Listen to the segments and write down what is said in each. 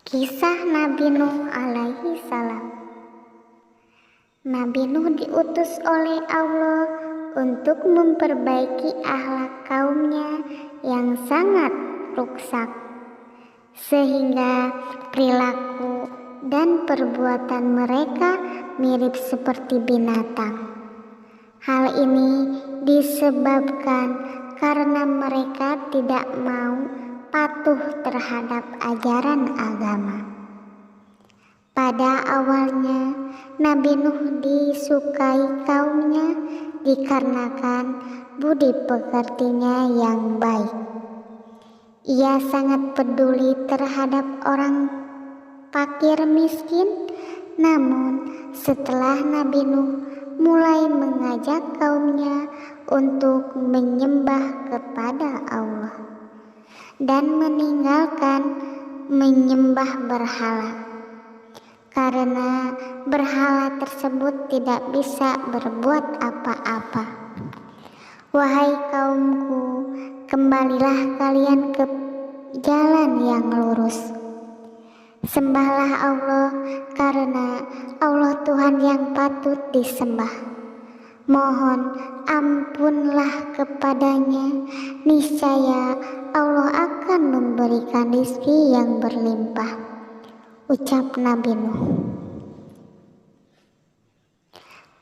Kisah Nabi Nuh alaihi salam. Nabi Nuh diutus oleh Allah untuk memperbaiki akhlak kaumnya yang sangat rusak, sehingga perilaku dan perbuatan mereka mirip seperti binatang. Hal ini disebabkan karena mereka tidak mau patuh terhadap ajaran agama. Pada awalnya, Nabi Nuh disukai kaumnya dikarenakan budi pekertinya yang baik. Ia sangat peduli terhadap orang fakir miskin. Namun, setelah Nabi Nuh mulai mengajak kaumnya untuk menyembah kepada Allah dan meninggalkan menyembah berhala, karena berhala tersebut tidak bisa berbuat apa-apa. Wahai kaumku, kembalilah kalian ke jalan yang lurus. Sembahlah Allah, karena Allah Tuhan yang patut disembah. Mohon ampunlah kepadanya, niscaya Allah akan memberikan rezeki yang berlimpah. Ucap Nabi Nuh.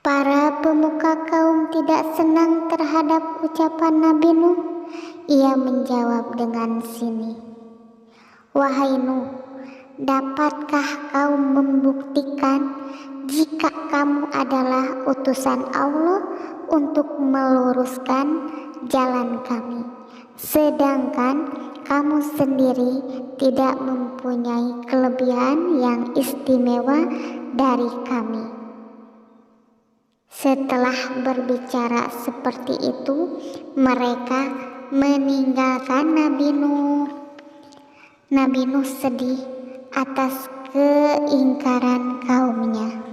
Para pemuka kaum tidak senang terhadap ucapan Nabi Nuh. Ia menjawab dengan sini, "Wahai Nuh, dapatkah kau membuktikan jika kamu adalah utusan Allah untuk meluruskan jalan kami, sedangkan kamu sendiri tidak mempunyai kelebihan yang istimewa dari kami?" Setelah berbicara seperti itu, mereka meninggalkan Nabi Nuh. Nabi Nuh sedih atas keingkaran kaumnya.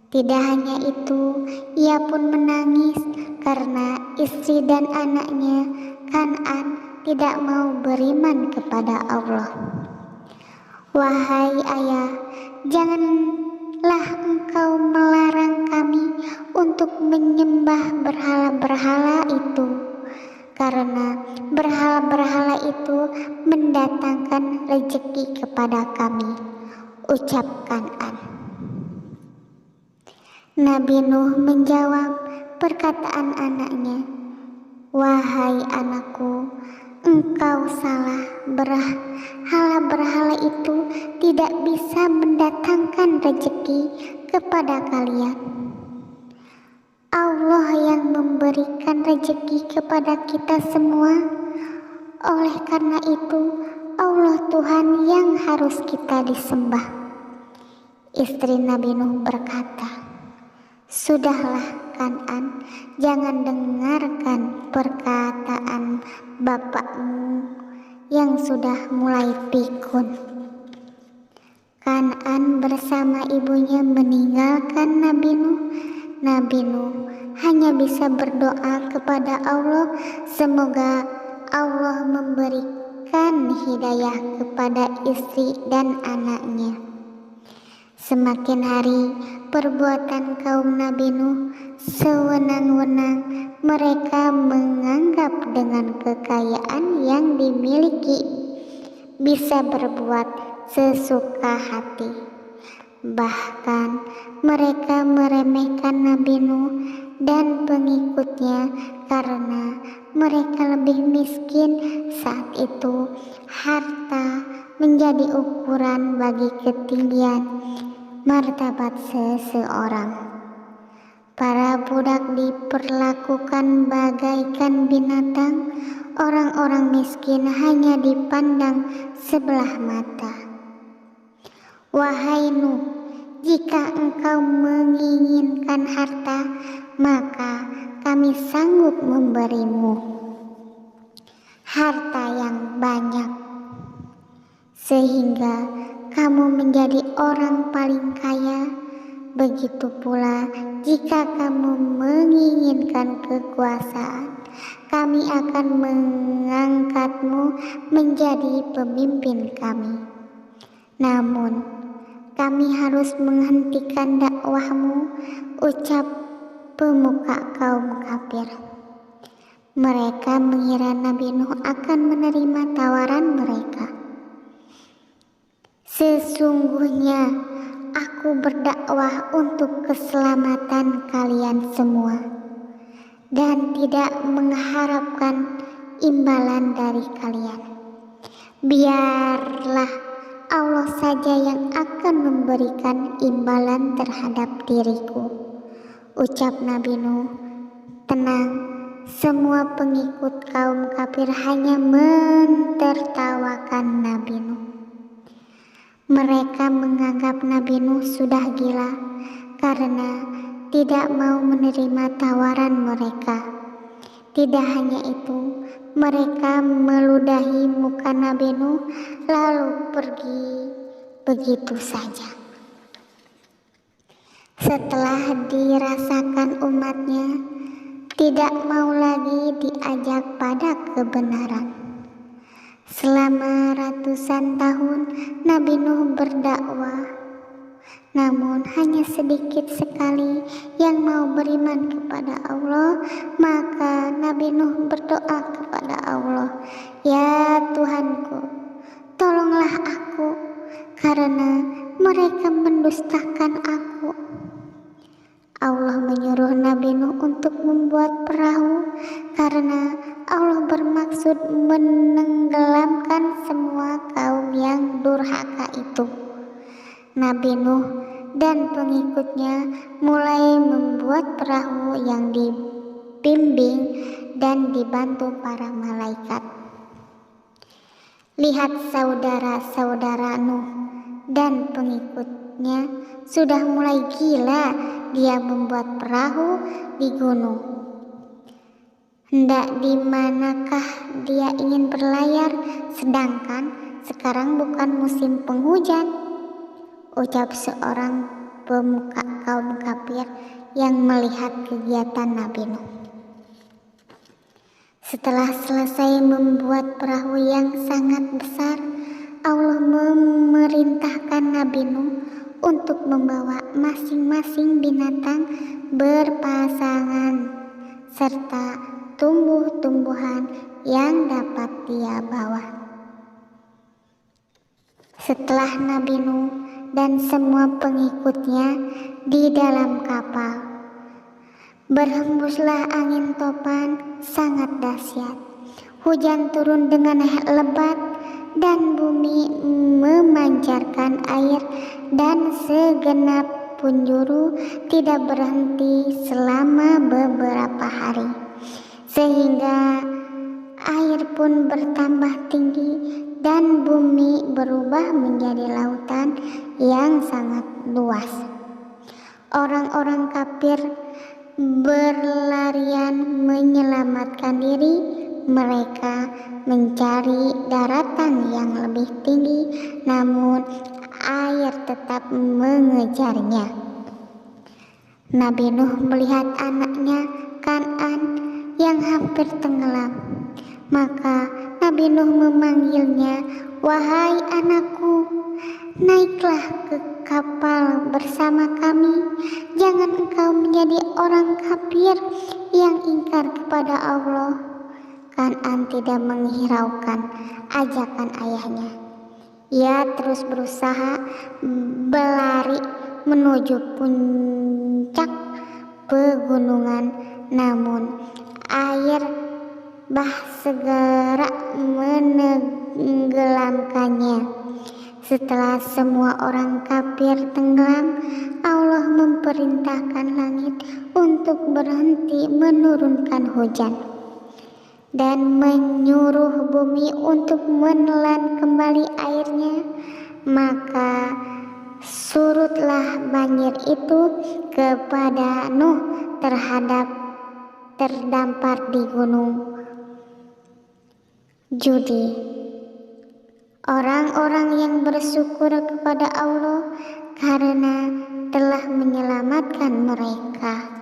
Tidak hanya itu, ia pun menangis karena istri dan anaknya Kan'an tidak mau beriman kepada Allah. "Wahai ayah, janganlah engkau melarang kami untuk menyembah berhala-berhala itu, karena berhala-berhala itu mendatangkan rezeki kepada kami," ucap Kan'an. Nabi Nuh menjawab perkataan anaknya, "Wahai anakku, engkau salah. Berhala-berhala itu tidak bisa mendatangkan rezeki kepada kalian. Allah yang memberikan rezeki kepada kita semua. Oleh karena itu, Allah Tuhan yang harus kita disembah." Istri Nabi Nuh berkata, "Sudahlah Kan'an, jangan dengarkan perkataan bapakmu yang sudah mulai pikun." Kan'an bersama ibunya meninggalkan Nabi Nuh. Nabi Nuh hanya bisa berdoa kepada Allah, semoga Allah memberikan hidayah kepada istri dan anaknya. Semakin hari, perbuatan kaum Nabi Nuh sewenang-wenang. Mereka menganggap dengan kekayaan yang dimiliki bisa berbuat sesuka hati. Bahkan mereka meremehkan Nabi Nuh dan pengikutnya karena mereka lebih miskin. Saat itu harta menjadi ukuran bagi ketinggian martabat seseorang. Para budak diperlakukan bagaikan binatang. Orang-orang miskin hanya dipandang sebelah mata. "Wahai Nuh, jika engkau menginginkan harta, maka kami sanggup memberimu harta yang banyak, sehingga kamu menjadi orang paling kaya. Begitu pula jika kamu menginginkan kekuasaan, kami akan mengangkatmu menjadi pemimpin kami." Namun, kami harus menghentikan dakwahmu, ucap pemuka kaum kafir. Mereka mengira Nabi Nuh akan menerima tawaran mereka. Sesungguhnya aku berdakwah untuk keselamatan kalian semua dan tidak mengharapkan imbalan dari kalian. Biarlah Allah saja yang akan memberikan imbalan terhadap diriku, ucap Nabi Nuh. Tenang, semua pengikut kaum kafir hanya mentertawakan Nabi Nuh. Mereka menganggap Nabi Nuh sudah gila karena tidak mau menerima tawaran mereka. Tidak hanya itu, mereka meludahi muka Nabi Nuh lalu pergi begitu saja. Setelah dirasakan umatnya tidak mau lagi diajak pada kebenaran. Selama ratusan tahun Nabi Nuh berdakwah, namun hanya sedikit sekali yang mau beriman kepada Allah. Maka Nabi Nuh berdoa kepada Allah, "Ya Tuhanku, tolonglah aku karena mereka mendustakan aku." Allah menyuruh Nabi Nuh untuk membuat perahu karena Allah bermaksud menenggelamkan semua kaum yang durhaka itu. Nabi Nuh dan pengikutnya mulai membuat perahu yang dibimbing dan dibantu para malaikat. Lihat saudara-saudara Nuh dan pengikutnya sudah mulai gila. Dia membuat perahu di gunung. Hendak di manakah dia ingin berlayar, sedangkan sekarang bukan musim penghujan, ucap seorang pemuka kaum kafir yang melihat kegiatan Nabi Nuh. Setelah selesai membuat perahu yang sangat besar, Allah memerintahkan Nabi Nuh untuk membawa masing-masing binatang berpasangan serta tumbuh-tumbuhan yang dapat dia bawa. Setelah Nabi Nuh dan semua pengikutnya di dalam kapal, berhembuslah angin topan sangat dahsyat. Hujan turun dengan lebat dan bumi memancarkan air, dan segenap penjuru tidak berhenti selama beberapa hari, sehingga air pun bertambah tinggi dan bumi berubah menjadi lautan yang sangat luas. Orang-orang kafir berlarian menyelamatkan diri. Mereka mencari daratan yang lebih tinggi, namun air tetap mengejarnya. Nabi Nuh melihat anaknya Kan'an yang hampir tenggelam. Maka Nabi Nuh memanggilnya, "Wahai anakku, naiklah ke kapal bersama kami. Jangan engkau menjadi orang kafir yang ingkar kepada Allah." Kan'an tidak menghiraukan ajakan ayahnya. Ia terus berusaha berlari menuju puncak pegunungan, namun air bah segera menenggelamkannya. Setelah semua orang kafir tenggelam, Allah memerintahkan langit untuk berhenti menurunkan hujan dan menyuruh bumi untuk menelan kembali airnya. Maka surutlah banjir itu kepada Nuh terdampar di gunung Judi. Orang-orang yang bersyukur kepada Allah karena telah menyelamatkan mereka.